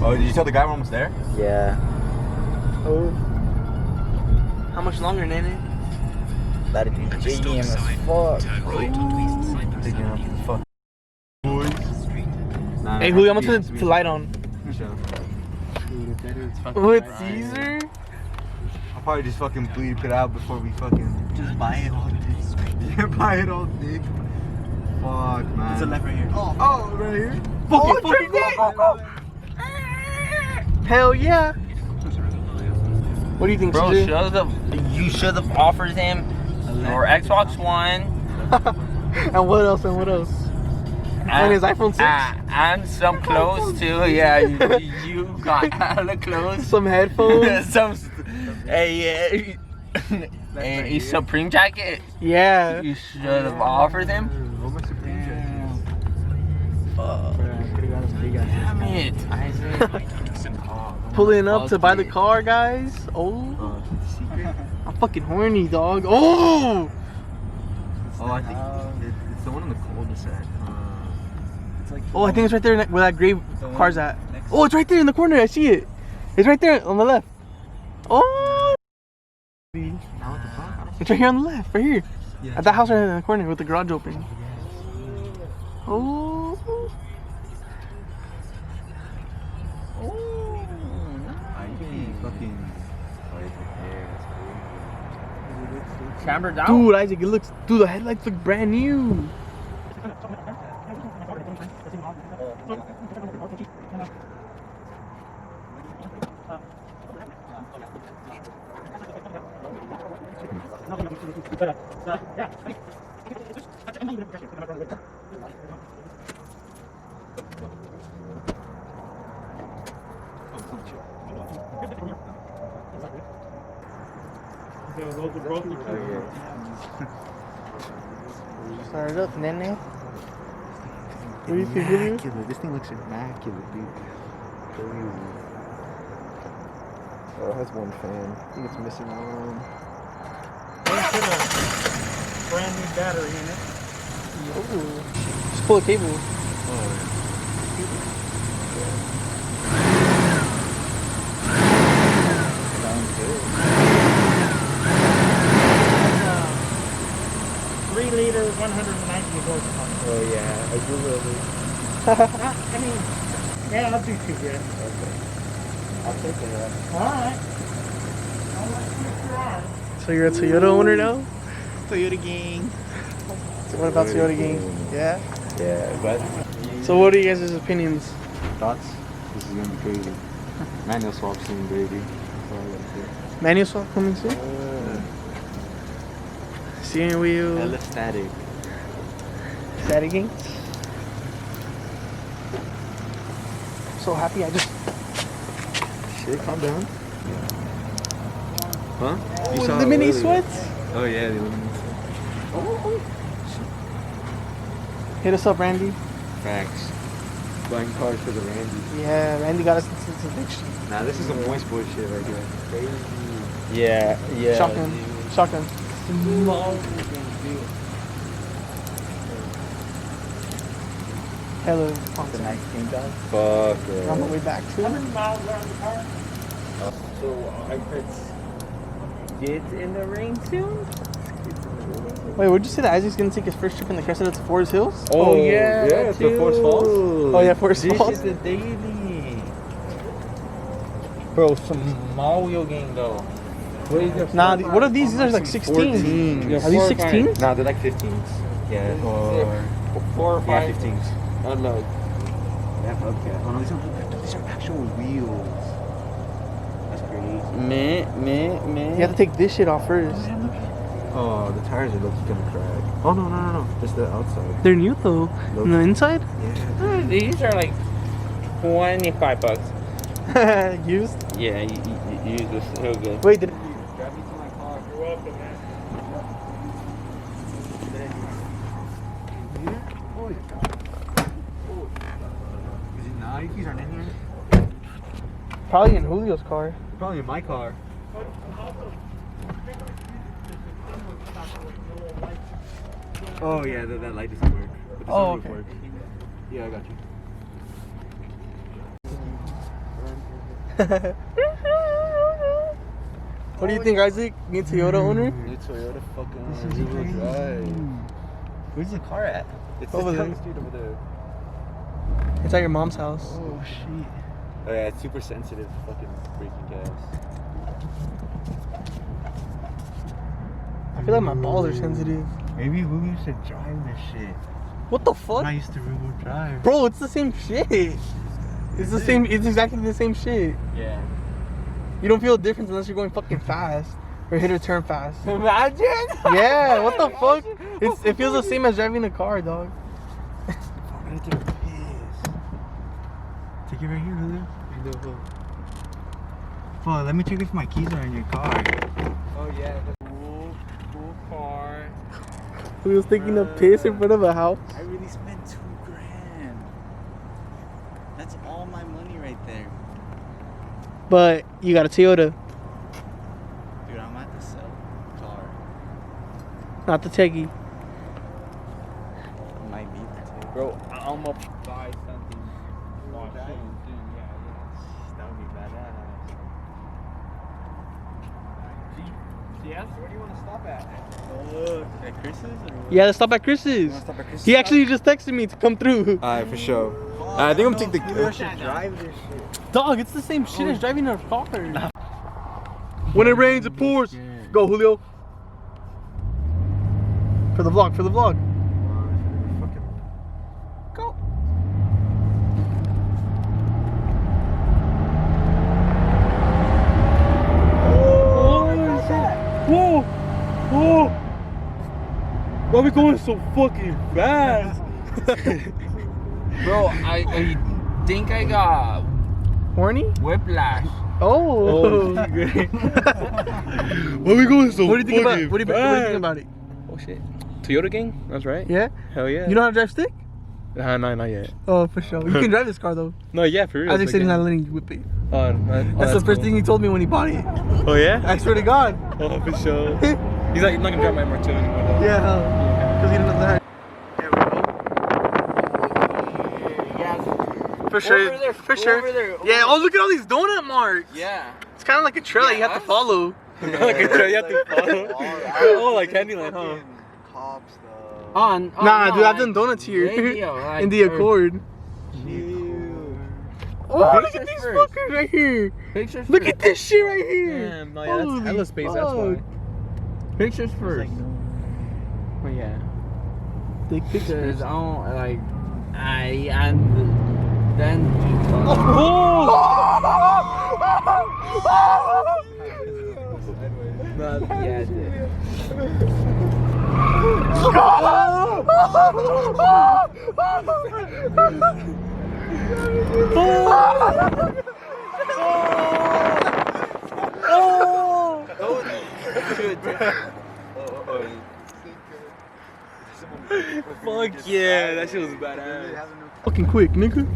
Oh, did you tell the guy we're almost there? Yeah. Oh. How much longer, Nene? That'd be JDM as fuck. Taking up the fuck. Boys. Nah, Hey, Julio, I'm gonna turn the light on. With Caesar? I'll probably just fucking bleed it out before we fucking Just buy it all day. yeah, buy it all dick. Fuck, man. It's a left right here. Oh, right here. Fuck it, go. Hell yeah. What do you think, Bro, Caesar? you should have offered him your Xbox One. And what else? And what else? And his iPhone 6? And some clothes too. Yeah, you got hella clothes. Some headphones? Some a Supreme jacket. Yeah. You should have offered him. What my Supreme jacket? Damn it, Isaac. Pulling up to buy the car, guys. Oh. I'm fucking horny, dog. Oh! Oh, I think it's the one on the cul-de-sac. Oh, I think it's right there where that gray car's at. Oh, it's right there in the corner. I see it. It's right there on the left. Oh! It's right here on the left. Right here. At that house right in the corner with the garage open. Oh. Camera down. Dude, Isaac, it looks. Dude, the headlights look brand new. Start it up, Nene. What do you think, Julio? Immaculate. This thing looks immaculate, dude. Crazy. Oh, it has one fan. I think it's missing one. Brand new battery in it. Oh. Just pull a cable. Oh, sounds good. 3 liter, 190 horsepower. Oh, yeah. I Googled it. I mean, yeah, I'll do 2 grand. Okay. I'll take it. Alright. I'll let you get your arm. So you're a Toyota owner now? Toyota gang. So what about Toyota gang? Yeah? Yeah, but So what are you guys' opinions? thoughts? This is gonna be crazy. Manual swap soon, baby. That's all I gotta say. Manual swap coming soon? Steering wheel. Hella static. Static gang? So happy I just... Shit, calm down. Huh? You Oh, saw the it mini earlier. sweats? Oh yeah, the mini sweats. Hit us up, Randy. Facts. Buying cars for the Randy. Yeah, Randy got us into this addiction. Nah, this is some moist boy shit right here. Crazy. Yeah, yeah. Shotgun. Shotgun. Hello. The nice paint job. Fuck, We're on the way back too. How many miles are on the car? So I could get in the rain soon. Wait, would you say that Isaac's gonna take his first trip in the Crescent to Forest Hills? Oh yeah, yeah, it's the Forest Falls. Oh yeah, Forest This Falls. is the daily. Bro, some small wheel game though. Nah, what are these? These are like 16. 14s. Are these 16s? Nah, they're like 15s. Yeah, or 4 or 5. yeah, 15s. Oh no. Yeah, hubcap. Oh no, these are actual wheels. That's crazy. You have to take this shit off first. Oh, the tires are looking gonna crack. Oh no, just the outside. They're new though. On the inside? Yeah. These are like $25. Used? Yeah, you use this so good. Wait, did Grab me to my car. You're welcome, man. Nah, these aren't in here. probably in Julio's car. Probably in my car. Oh yeah, that light doesn't work. But the Oh, sunroof okay. works. Yeah, I got you. What do you think, Isaac? New Toyota owner? New Toyota fucking This is rear-wheel crazy. drive. Where's the car at? It's Over just there. down the street over there. It's at your mom's house. Oh shit. Oh yeah, it's super sensitive fucking braking gas. I feel like my balls are sensitive. Maybe Julio should drive this shit. What the I'm fuck? not used to rear-wheel drive. Bro, it's the same shit. It's the same. It's exactly the same shit. Yeah. You don't feel a difference unless you're going fucking fast or hit or turn fast. Imagine. Yeah, what the fuck? It feels the same as driving a car, dog. I'm gonna take a piss. Take it right here, Julio. Fuck, let me check if my keys are in your car. Oh yeah, the cool car. He was taking a piss in front of a house. I really spent $2,000. That's all my money right there. But you got a Toyota, Dude, I'm at the sell car. not the Teggy. Might be the two. Bro, I'm gonna buy something. Rear-wheel drive? Soon, yeah. That would be badass. Yes, where do you want to stop at? At Chris's or what? Yeah, let's stop at Chris's. You wanna stop at Chris's? He actually just texted me to come through. Alright, for sure. I think I'm taking the. Julio should drive this shit. Dog, it's the same shit as driving a car. When it rains, it pours. Go, Julio. For the vlog, for the vlog. Go. Whoa! Whoa! Why are we going so fucking fast? Bro, I think I got Horny? whiplash. Oh! Why are we going so What do you think about it? What do you think about it? Oh shit. Toyota gang? That's right. Yeah? Hell yeah. You know how to drive stick? No, not yet. Oh, for sure. You can drive this car though. No, yeah, for real. Isaac said he's not letting you whip it. That's the first thing he told me when he bought it. Oh yeah? I swear to God. Oh, for sure. He's like, not gonna drive my Mark II anymore though. Yeah, because he didn't know that. For sure. Over there, For sure. over there, over Yeah. Oh, look at all these donut marks. Yeah. It's kind of like a trail that you have to follow. Like a trail you have to follow. Oh, like Candyland, huh? Cops though. On. Nah, dude, I've done donuts here. In the Accord. Oh, look at these first. fuckers right here. Pictures Look first. at this shit right here. Damn, no, yeah, that's Holy hella space, that's why. fuck. Pictures first. Oh yeah. Take pictures. Because I don't, like, and then... Yeah, I did. Fuck yeah, that shit was badass. Fucking quick, nigga.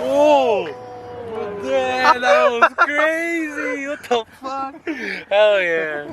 Oh! Damn, that was crazy! What the fuck? Hell yeah.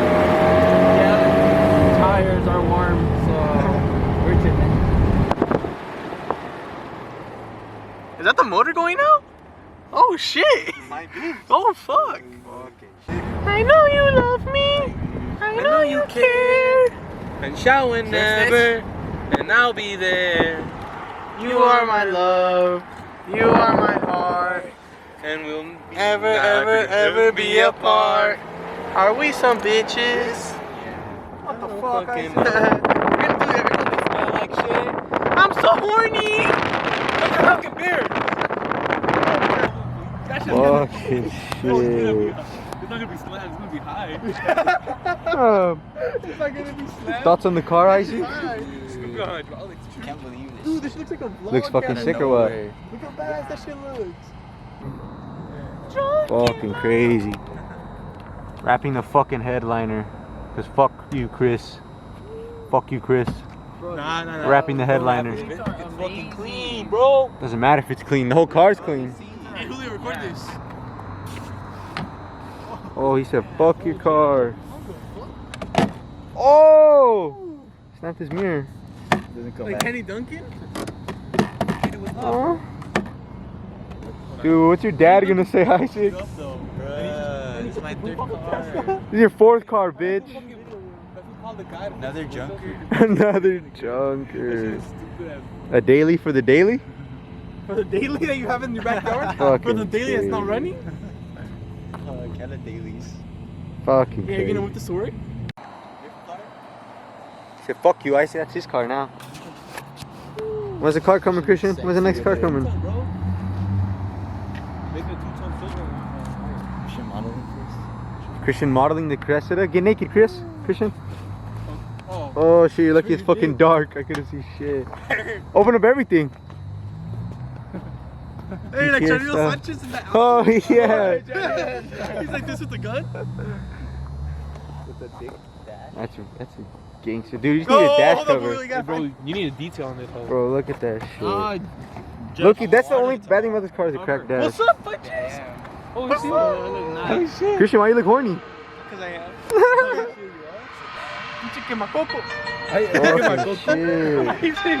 Yeah, the tires are warm, so we're chilling. Is that the motor going out? Oh shit! Might be. Oh fuck! Fucking shit. I know you love me. I know you care. And shall never, and I'll be there. You are my love. You are my heart. And we'll Ever be apart. Are we some bitches? What the fuck? Fucking- We're gonna do everything. smell like shit. I'm so horny. That's a fucking beer. That shit's gonna Fucking It's shit. not gonna be slammed, it's gonna be high. It's not gonna be slammed. Thoughts on the car, Isaac? It's gonna be hydraulics. Can't believe this. Dude, this looks like a vlog. Looks fucking camera. sick or what? Look how badass that shit looks. Fucking crazy. Wrapping the fucking headliner. Cause fuck you, Chris. Fuck you, Chris. Nah. Wrapping the headliner. It's fucking clean, bro. Doesn't matter if it's clean. The whole car's clean. Hey, Julio, record this. Oh, he said, fuck your car. Oh! Snapped his mirror. Doesn't come Like back. Kenny Duncan? Oh. Dude, what's your dad gonna say? Hi, shit. Bruh, it's my third car. This is your fourth car, bitch. Another junker. Another junker. A daily for the daily? For the daily that you have in your backyard? Fucking For the daily that's not shit. running? Kind of dailies. Fucking Yeah, you're gonna crazy. whip the sword? He said, fuck you, I see that's his car now. When's the car coming, Christian? When's the next car coming? Should model Christian modeling the Cressida. Get naked, Chris. Christian. Oh shit, you're lucky it's fucking dark. I couldn't see shit. Open up everything. Hey, like GPS Charlie stuff. Sanchez in that Oh yeah. He's like this with the gun? That's a gangster. Dude, you just need a dash cover. Bro, you need a detail on this. Bro, look at that shit. Ah, Look, that's the only bad thing about this car is the cracked dash. what's up, bitches? Oh, you see that? shit. Christian, why you look horny? Because I am. You chicken my coco. Oh shit.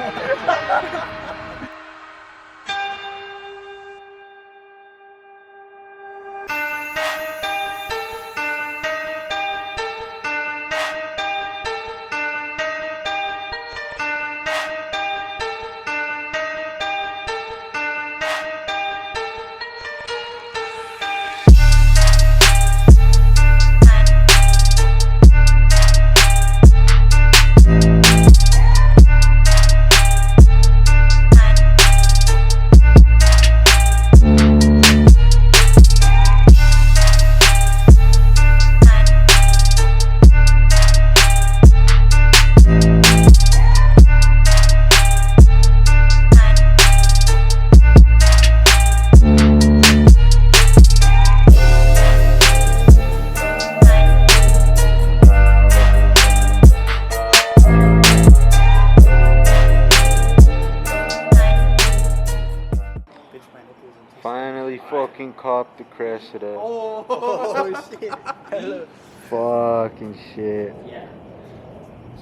Finally fucking copped the Cressida. Oh shit. Hello. Fucking shit.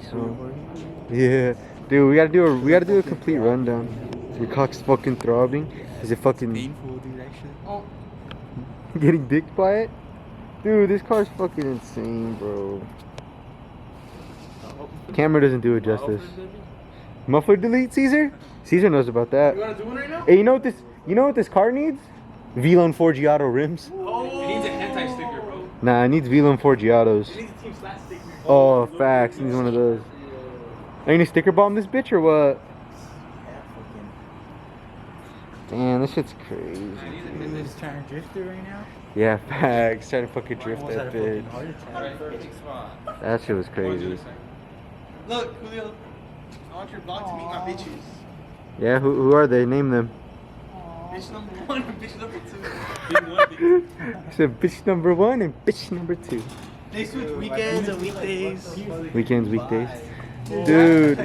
So, yeah. Dude, we gotta do a complete rundown. Your cock's fucking throbbing. Is it fucking Painful, dude, actually. getting dicked by it? Dude, this car's fucking insane, bro. Camera doesn't do it justice. Muffler delete, Caesar? Caesar knows about that. You wanna do one right now? Hey, you know what this car needs? Velon Forgiato rims. It needs an anti-sticker, bro. Nah, it needs Velon Forgiatos. It needs a team flat sticker. Oh, facts. It needs one of those. Are you gonna sticker bomb this bitch or what? Damn, this shit's crazy. Dude, it's trying to drift it right now. Yeah, facts. Trying to fucking drift Almost had that a fucking bitch. heart attack. That shit was crazy. Look, Julio. I want your vlog to meet my bitches. Yeah, who are they? Name them. Bitch number 1 and bitch number 2. He said bitch number 1 and bitch number 2. They switch weekends and weekdays. Weekends, weekdays. Dude.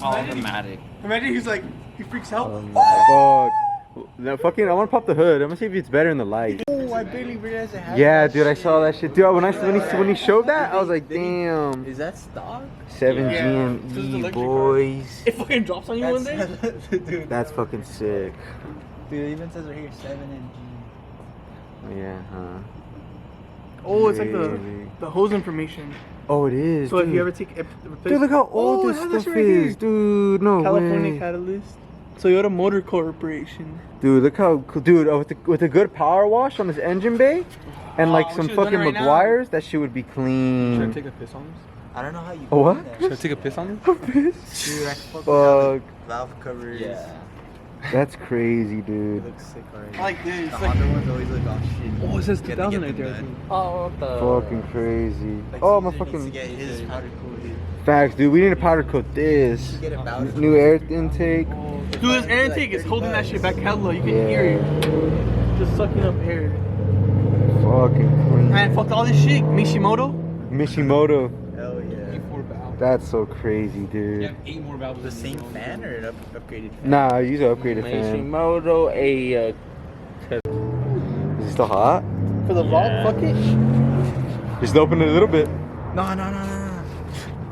Automatic. Imagine he's like, he freaks out. Fuck. No, fucking, I want to pop the hood. I'm gonna see if it's better in the light. Oh, I barely realized I had Yeah, that dude, I shit. saw that shit. Dude, when he showed that, I was like, damn. Is that stock? 7G Yeah, and this is the E, electric car. boys. It fucking drops on you one day. Dude, That's fucking sick. dude, it even says right here 7NG. Yeah, huh? Oh, it's like Really? the hose information. Oh, it is. So if dude. you ever take Dude, look how old this it has that stuff shit right here. is, dude. No California way. Catalyst. Toyota Motor Corporation. Dude, look how cool. Dude, with a good power wash on this engine bay, and like Oh, some we should've fucking done it right now. Meguiar's, that shit would be Should I clean. take a piss on this? I don't know how you Oh, what? do that. Should I take a piss on this? Dude, I fuck Fuck, valve covers. Yeah. that's crazy, It dude. looks sick already. I like this. The It's like, Honda ones always look all shit. oh, it says Gotta 2000 get right them there. done. Oh, what the? Fucking crazy. Like, Oh, my Caesar needs to fucking get his powder coated. facts, dude. We need to powder coat this. Get a valve New air intake. dude, this air intake is holding that shit back hella. You can Yeah. hear it. Just sucking up air. Fucking clean. Man, fuck all this shit. Mishimoto. Mishimoto. Hell yeah. 4 valves. That's so crazy, You dude. have 8 more valves. The than same you know. fan or an upgraded fan? Nah, I use an upgraded fan. Mishimoto, Is it still hot? For the vlog, fuck it. Just open it a little bit. No.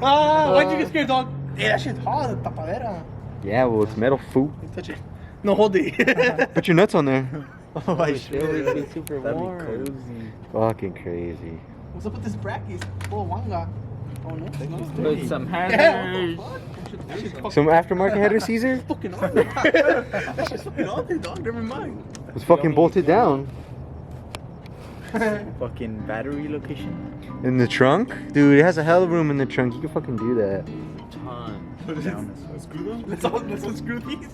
Ah, why'd you get scared, dog? Hey, that shit's hard, tapadera. Yeah, well, it's metal, fool. Touch it. No, hold it. Put your nuts on there. Oh, I should. It'll be super warm. cozy. Fucking crazy. What's up with this bracket? Oh, wanga. Oh, no. Put some Yeah. hazards. Some aftermarket header Caesar Fucking on there. That shit's fucking on there, dog. Never mind. was fucking bolted down. Fucking battery location. In the trunk? Dude, it has a hell of room in the trunk. You can fucking do that. Let's unscrew these.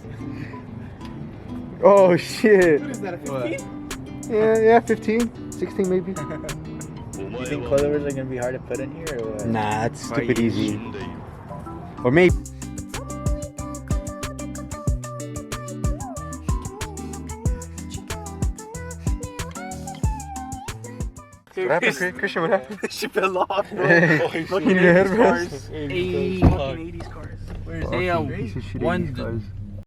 Oh, shit. What is that, a 15? Yeah, 15, 16 maybe. You think coilovers are gonna be hard to put in here or what? Nah, it's stupid easy. Or maybe. What happened, Christian? What happened? She fell off, bro. Hey, Fucking you need a 80s headrest? cars. Fucking 80s cars. Where is it? Hey, Piece of shit, one 80s cars.